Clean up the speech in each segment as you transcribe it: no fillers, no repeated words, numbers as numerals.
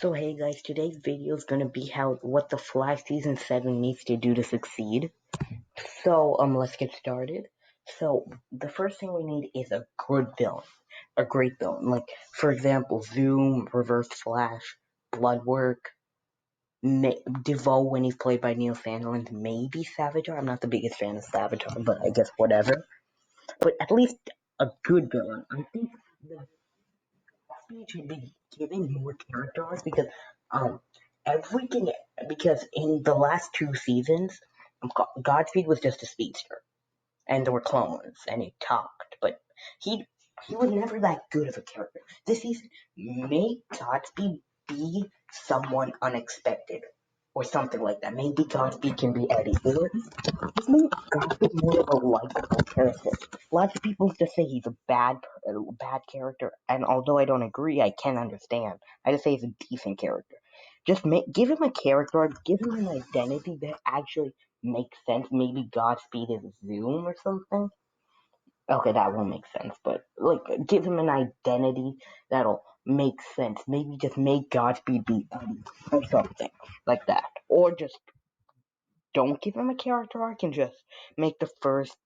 So hey guys, today's video is gonna be how what the Flash season 7 needs to do to succeed. Let's get started. So the first thing we need is a good villain, a great villain. Like for example, Zoom, Reverse Flash, Bloodwork, DeVoe when he's played by Neil Sandland, maybe Savitar. I'm not the biggest fan of Savitar, but I guess whatever. But at least a good villain. I think the speech should be given more character arcs um everything because in the last two seasons Godspeed was just a speedster and there were clones and he talked but he he was never that good of a character. This season make Godspeed be someone unexpected or something like that. Maybe Godspeed can be Eddie or just make Godspeed more of a likable character. Lots of people just say he's a bad character, and although I don't agree, I can understand. I just say he's a decent character. Give him a character arc, give him an identity that actually makes sense. Maybe Godspeed is Zoom or something. Okay, that won't make sense, but like, give him an identity that'll make sense. Maybe just make Godspeed be Eddie or something like that, or just don't give him a character arc and just make the first,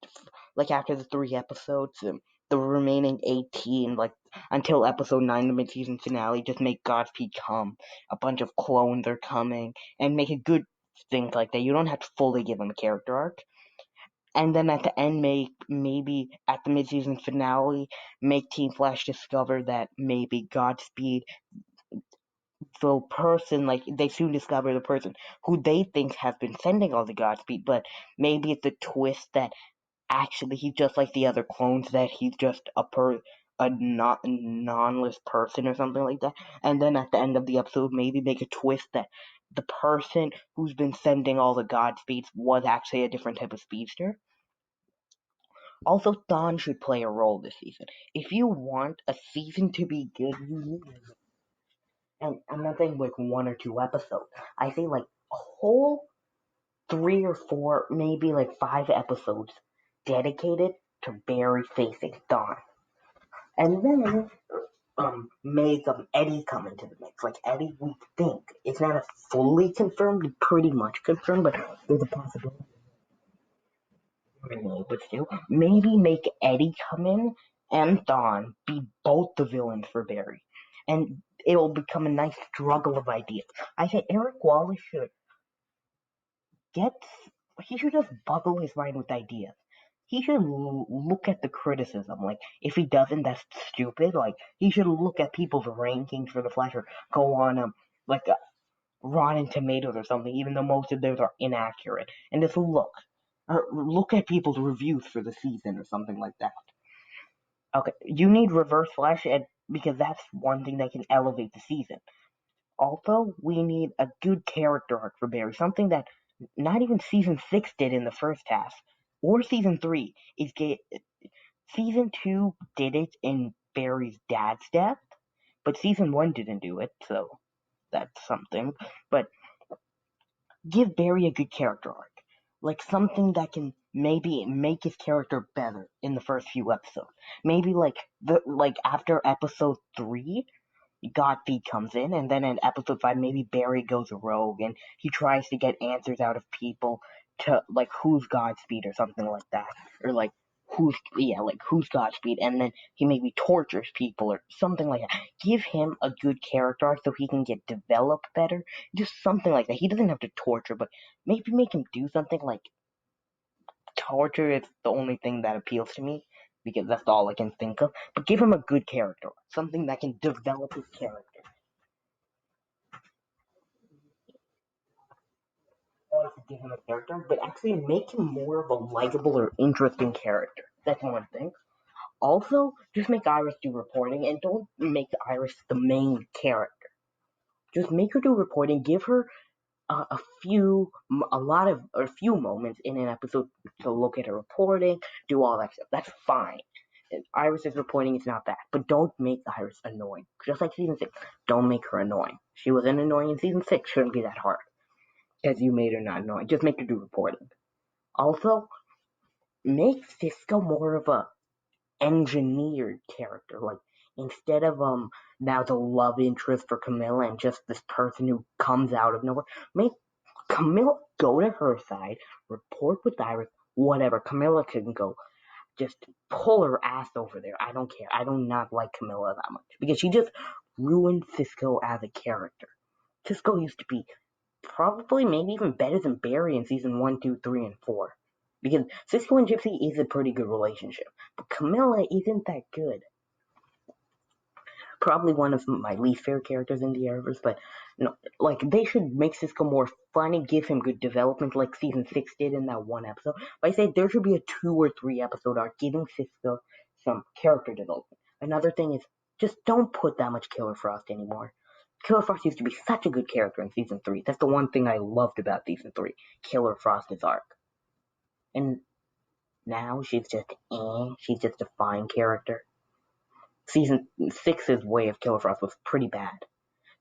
like after the three episodes, the remaining 18, like until episode 9, the mid-season finale, just make Godspeed come. A bunch of clones are coming, and make a good thing like that. You don't have to fully give him a character arc. And then at the end, maybe at the mid-season finale, make Team Flash discover that maybe Godspeed, the person, like they soon discover the person who they think has been sending all the Godspeed, but maybe it's a twist that actually he's just like the other clones, that he's just a not non-less person or something like that. And then at the end of the episode, maybe make a twist that the person who's been sending all the Godspeeds was actually a different type of speedster. Also, Thawne should play a role this season. If you want a season to be good, you need, and I'm not saying like one or two episodes. I say like a whole three or four, maybe like five episodes dedicated to Barry facing Dawn. And then make Eddie come into the mix. Like Eddie, we think it's not a fully confirmed, pretty much confirmed, but there's a possibility. But still, maybe make Eddie come in and Dawn be both the villains for Barry, and it will become a nice struggle of ideas. I say Eric Wallace should get he should just bubble his mind with ideas. He should look at the criticism. Like, if he doesn't, that's stupid. Like, he should look at people's rankings for the Flash or go on, like, Rotten Tomatoes or something, even though most of those are inaccurate. And just look. Or look at people's reviews for the season or something like that. Okay, you need Reverse Flash because that's one thing that can elevate the season. Also, we need a good character arc for Barry, something that not even season 6 did in the first half, or season 3. Season 2 did it in Barry's dad's death, but season 1 didn't do it, so that's something. But give Barry a good character arc, like something that can maybe make his character better in the first few episodes. Maybe like after episode 3, Godspeed comes in, and then in episode 5, maybe Barry goes rogue and he tries to get answers out of people to, like, who's Godspeed or something like that. Or, like, who's Godspeed, and then he maybe tortures people or something like that. Give him a good character arc so he can get developed better. Just something like that. He doesn't have to torture, but maybe make him do something like torture is the only thing that appeals to me because that's all I can think of. But give him a good character, something that can develop his character. Or to give him a character, but actually make him more of a likable or interesting character. That's one thing. Also, just make Iris do reporting and don't make Iris the main character. Just make her do reporting. Give her a few moments in an episode to look at her reporting, do all that stuff. That's fine. Iris's reporting is not bad, but don't make Iris annoying. Just like season 6, don't make her annoying. She wasn't annoying in season 6, shouldn't be that hard. Because you made her not annoying. Just make her do reporting. Also, make Cisco more of a engineered character. Like, Instead of now the love interest for Camilla and just this person who comes out of nowhere, make Camilla go to her side, report with Iris, whatever. Camilla can go. Just pull her ass over there. I don't care. I do not like Camilla that much because she just ruined Cisco as a character. Cisco used to be probably maybe even better than Barry in season 1, 2, 3, and 4. Because Cisco and Gypsy is a pretty good relationship. But Camilla isn't that good. Probably one of my least favorite characters in the Arrowverse, but no, like they should make Cisco more funny, give him good development like season 6 did in that one episode. But I say there should be a 2 or 3 episode arc giving Cisco some character development. Another thing is just don't put that much Killer Frost anymore. Killer Frost used to be such a good character in season 3. That's the one thing I loved about season 3. Killer Frost's arc. And now she's just a fine character. Season 6's way of Killer Frost was pretty bad.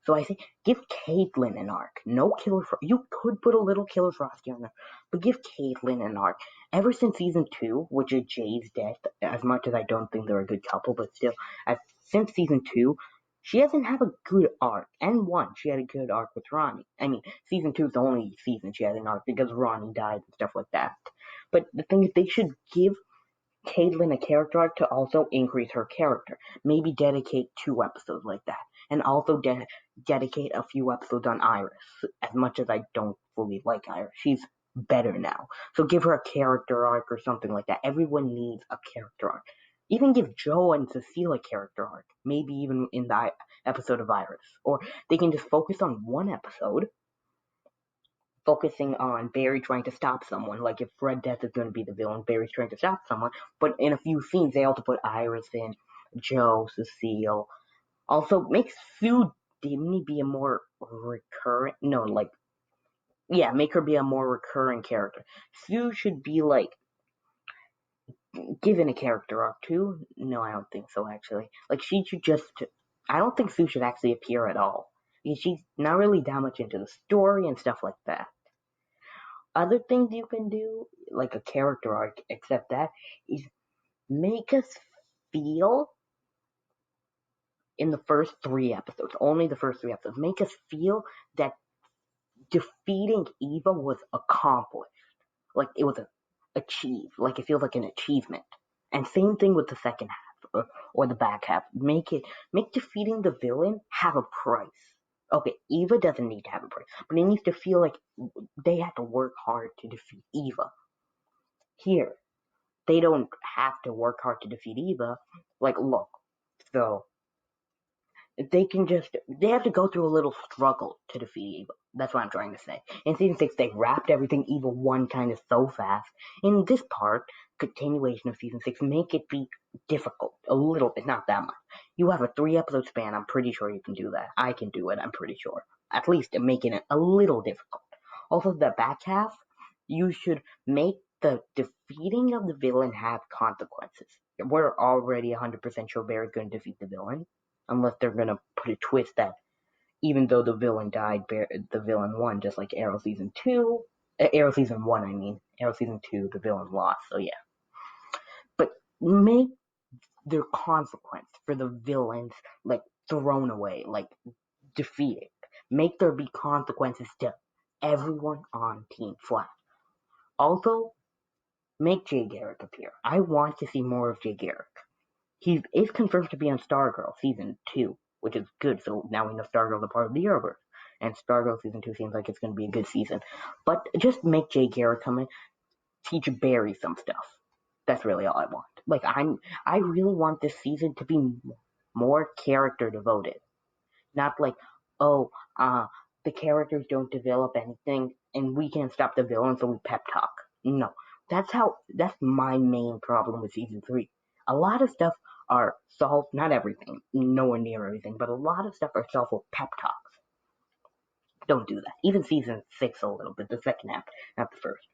So I think give Caitlin an arc. No Killer Frost. You could put a little Killer Frost here and there, but give Caitlin an arc. Ever since season 2, which is Jay's death, as much as I don't think they're a good couple, but still, since season 2, she hasn't had a good arc. And 1, she had a good arc with Ronnie. I mean, season 2 is the only season she had an arc because Ronnie died and stuff like that. But the thing is, they should give Caitlin a character arc to also increase her character. Maybe dedicate 2 episodes like that. And also dedicate a few episodes on Iris. As much as I don't fully like Iris, she's better now. So give her a character arc or something like that. Everyone needs a character arc. Even give Joe and Cecile a character arc. Maybe even in the episode of Iris. Or they can just focus on one episode, focusing on Barry trying to stop someone. Like if Fred Death is going to be the villain, Barry's trying to stop someone. But in a few scenes, they also put Iris in, Joe, Cecile. Also, make Sue Dimney be a more recurrent. No, like, yeah, make her be a more recurring character. Sue should be like given a character arc too. No, I don't think so. Actually, like she should just. I don't think Sue should actually appear at all. Because she's not really that much into the story and stuff like that. Other things you can do, like a character arc, except that, is make us feel in the first 3 episodes, only the first 3 episodes, make us feel that defeating Eva was accomplished. Like it was achieved. Like it feels like an achievement. And same thing with the second half or the back half. Make defeating the villain have a price. Okay, Eva doesn't need to have a price, but it needs to feel like they have to work hard to defeat Eva. Here, they don't have to work hard to defeat Eva. Like, look, so they have to go through a little struggle to defeat Eva. That's what I'm trying to say. In season 6, they wrapped everything Eva 1 kind of so fast. In this part, continuation of season 6, make it be difficult. A little bit, not that much. You have a 3 episode span, I'm pretty sure you can do that. I can do it, I'm pretty sure. At least making it a little difficult. Also, the back half, you should make the defeating of the villain have consequences. We're already 100% sure Barry's going to defeat the villain. Unless they're going to put a twist that even though the villain died, the villain won, just like Arrow Season 2. Arrow Season 1, I mean. Arrow Season 2, the villain lost, so yeah. But make their consequence for the villains, like, thrown away, like, defeated. Make there be consequences to everyone on Team Flash. Also, make Jay Garrick appear. I want to see more of Jay Garrick. He is confirmed to be on Stargirl Season 2, which is good, so now we know Stargirl's a part of the Arrowverse. And Stargirl Season 2 seems like it's going to be a good season. But just make Jay Garrick come in, teach Barry some stuff. That's really all I want. Like, I really want this season to be more character devoted. Not like, oh, the characters don't develop anything, and we can't stop the villain, so we pep talk. No. That's my main problem with Season 3. A lot of stuff are solved, not everything, nowhere near everything, but a lot of stuff are solved with pep talks. Don't do that. Even Season 6 a little bit, the second half, not the first.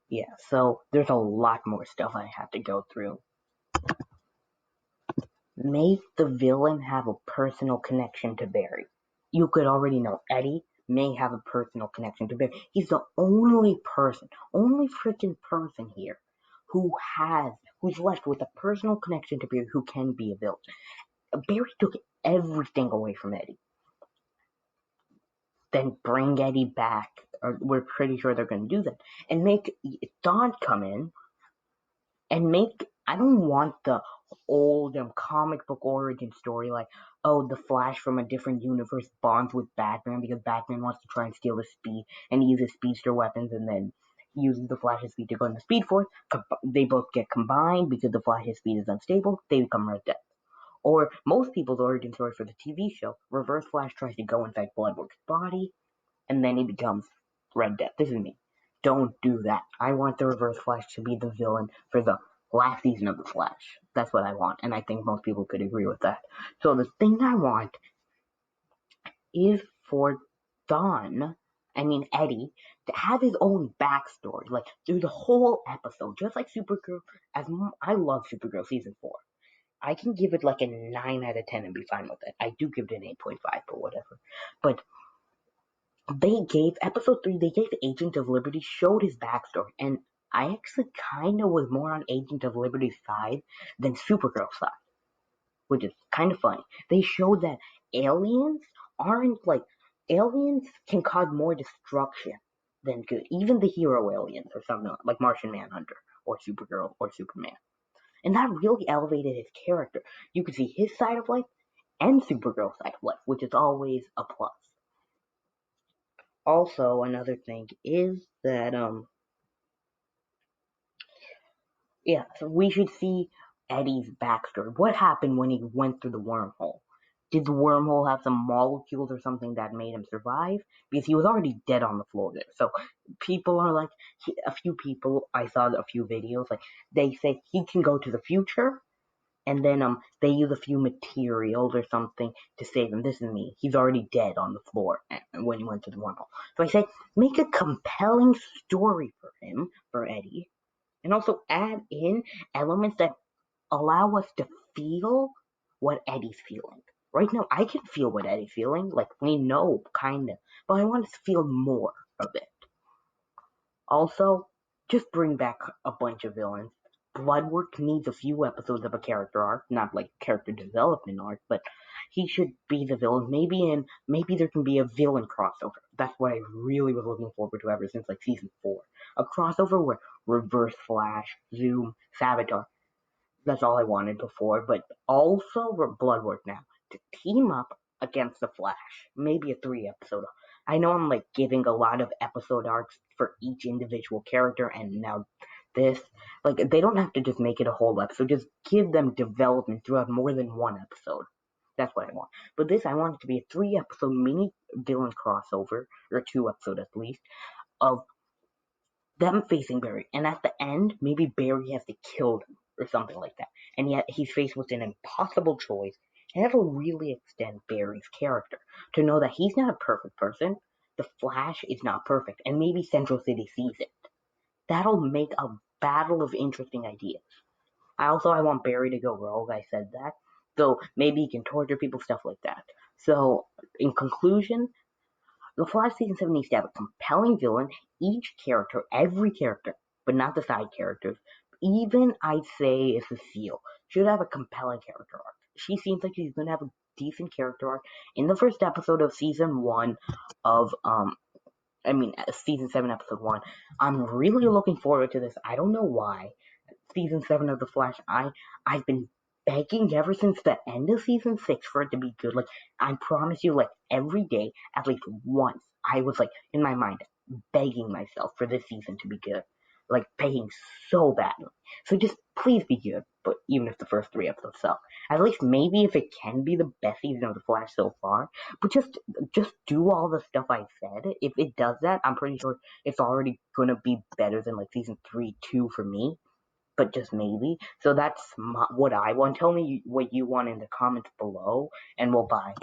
Yeah, so there's a lot more stuff I have to go through. Make the villain have a personal connection to Barry. You could already know Eddie may have a personal connection to Barry. He's the only freaking person here who's left with a personal connection to Barry who can be a villain. Barry took everything away from Eddie. Then bring Eddie back, or we're pretty sure they're going to do that, and make Dawn come in and make. I don't want the old comic book origin story like, oh, the Flash from a different universe bonds with Batman because Batman wants to try and steal his speed and he uses speedster weapons and then uses the Flash's speed to go in the Speed Force. They both get combined because the Flash's speed is unstable. They become Red Death. Or most people's origin story for the TV show, Reverse Flash tries to go inside Bloodwork's body and then he becomes Red Death. This is me. Don't do that. I want the Reverse Flash to be the villain for the last season of the Flash. That's what I want, and I think most people could agree with that. So the thing I want is for Eddie, to have his own backstory, like through the whole episode, just like Supergirl. I love Supergirl season 4. I can give it like a 9 out of 10 and be fine with it. I do give it an 8.5 or whatever. But episode 3, they gave Agent of Liberty, showed his backstory, and I actually kind of was more on Agent of Liberty's side than Supergirl's side, which is kind of funny. They showed that aliens aliens can cause more destruction than good. Even the hero aliens or something like Martian Manhunter or Supergirl or Superman. And that really elevated his character. You could see his side of life and Supergirl's side of life, which is always a plus. Also, another thing is that so we should see Eddie's backstory. What happened when he went through the wormhole? Did the wormhole have some molecules or something that made him survive? Because he was already dead on the floor there. So people are like, a few people, I saw a few videos, like they say he can go to the future, and then they use a few materials or something to save him. This is me. He's already dead on the floor when he went to the wormhole. So I say, make a compelling story for him, for Eddie, and also add in elements that allow us to feel what Eddie's feeling. Right now, I can feel what Eddie's feeling, like we know, kinda, but I want to feel more of it. Also, just bring back a bunch of villains. Bloodwork needs a few episodes of a character arc, not like character development arc, but he should be the villain. Maybe there can be a villain crossover. That's what I really was looking forward to ever since like season 4. A crossover where Reverse Flash, Zoom, Savitar. That's all I wanted before, but also Bloodwork now to team up against the Flash. Maybe a 3 episode. I know I'm like giving a lot of episode arcs for each individual character, and now this, like, they don't have to just make it a whole episode. Just give them development throughout more than one episode. That's what I want. But this, I want it to be a 3 episode mini villain crossover, or 2 episode at least, of them facing Barry. And at the end, maybe Barry has to kill them or something like that. And yet he's faced with an impossible choice. And that'll really extend Barry's character to know that he's not a perfect person. The Flash is not perfect. And maybe Central City sees it. That'll make a battle of interesting ideas. I want Barry to go rogue. I said that. So maybe he can torture people, stuff like that. So, in conclusion, the Flash Season 7 needs to have a compelling villain, each character, every character, but not the side characters. Even, I'd say, Cecile should have a compelling character arc. She seems like she's going to have a decent character arc. In the first episode of Season 1 of, Season 7, Episode 1, I'm really looking forward to this. I don't know why. Season 7 of The Flash, I've been begging ever since the end of season 6 for it to be good. Like, I promise you, like, every day, at least once, I was, like, in my mind, begging myself for this season to be good. Like, begging so badly. So just, please be good, but even if the first 3 episodes suck. At least maybe if it can be the best season of The Flash so far, but just do all the stuff I said. If it does that, I'm pretty sure it's already gonna be better than, like, season 3, 2 for me, but just maybe. So that's what I want. Tell me what you want in the comments below, and we'll bye.